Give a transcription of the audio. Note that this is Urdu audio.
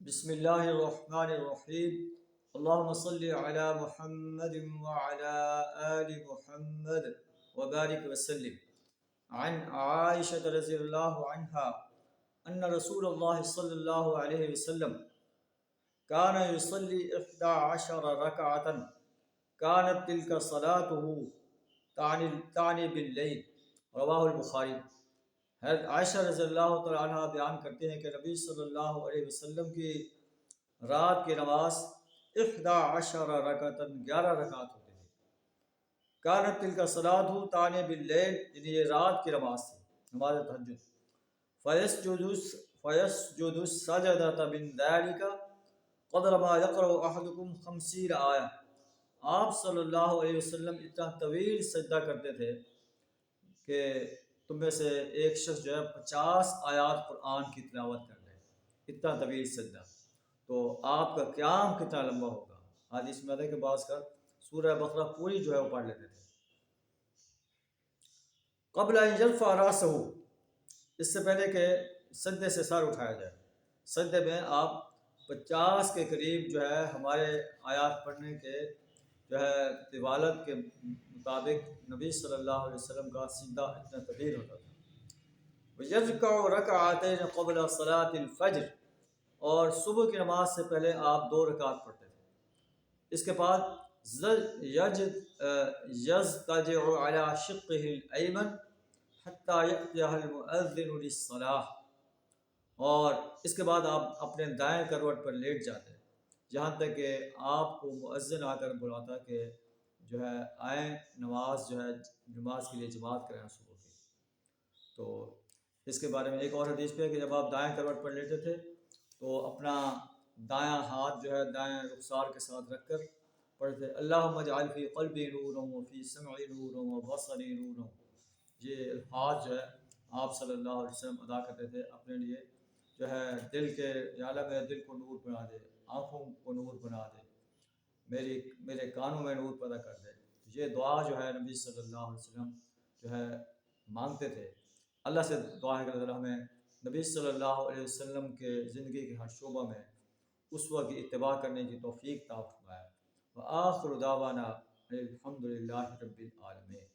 بسم اللہ الرحمن الرحیم اللہم صلی علی محمد وعلی آل محمد وبارک وسلم عن عائشة رضی اللہ عنہا ان رسول اللہ صلی اللہ علیہ وسلم کان یصلی 11 رکعتا کانت تلک صلاته تعني باللیل رواہ البخاری۔ حضرت عائشہ رضی اللہ تعالیٰ عنہ بیان کرتے ہیں کہ نبی صلی اللہ علیہ وسلم کی رات کی نماز 11 رکعتاً 11 رکعت ہوتے تھے۔ کانت تلک صلاۃ تعني باللیل، یعنی یہ رات کی نماز تھی، نماز تہجد۔ فیسجد السجدۃ من ذلک قدر ما یقرأ احدکم 50 آیہ، آپ صلی اللہ علیہ وسلم اتنا طویل سجدہ کرتے تھے کہ تم میں سے ایک شخص جو ہے 50 آیات قرآن کی تلاوت کر لے، اتنا طویل سجدہ۔ تو آپ کا قیام کتنا لمبا ہوگا؟ حدیث میں ہے کہ بعض کا سورہ بقرہ پوری جو ہے وہ پڑھ لیتے تھے۔ قبل ان یرفع راسہ، اس سے پہلے کہ سجدے سے سر اٹھایا جائے، سجدے میں آپ 50 کے قریب جو ہے ہمارے آیات پڑھنے کے جو ہے طوالت کے مطابق نبی صلی اللہ علیہ وسلم کا سجدہ اتنا طویل ہوتا تھا۔ وَيَرْكَعُ رَكَعَتَيْنِ قَبْلَ صَلَاةِ الْفَجْرِ، اور صبح کی نماز سے پہلے آپ 2 رکعت پڑھتے تھے۔ اس کے بعد يَضْطَجِعُ عَلَى شِقِّهِ الْأَيْمَنِ حَتَّى يَأْتِيَهَا الْمُؤَذِّنُ لِلصَّلَاةِ، اور اس کے بعد آپ اپنے دائیں کروٹ پر لیٹ جاتے جہاں تک کہ آپ کو مؤذن آ کر بلاتا کہ جو ہے آئیں نماز جو ہے نماز کے لیے جماعت کریں صبح کی۔ تو اس کے بارے میں ایک اور حدیث پہ ہے کہ جب آپ دائیں کروٹ پر لیٹے تھے تو اپنا دایاں ہاتھ جو ہے دائیں رخسار کے ساتھ رکھ کر پڑھتے تھے اللہم اجعل فی قلبی نورا وفی سمعی نورا وبصری نورا۔ یہ الفاظ جو ہے آپ صلی اللہ علیہ وسلم ادا کرتے تھے اپنے لیے، جو ہے دل کے، یا اللہ میرے دل کو نور بنا دے، آنکھوں کو نور بنا دے، میرے کانوں میں نور پیدا کر دے۔ یہ دعا جو ہے نبی صلی اللہ علیہ وسلم جو ہے مانگتے تھے اللہ سے، دعا ہے کہ اللہ ہمیں نبی صلی اللہ علیہ وسلم کے زندگی کے ہر شعبہ میں اسوہ کی اتباع کرنے کی توفیق عطا فرمائے۔ وآخر دعوانا الحمد للہ رب العالمین۔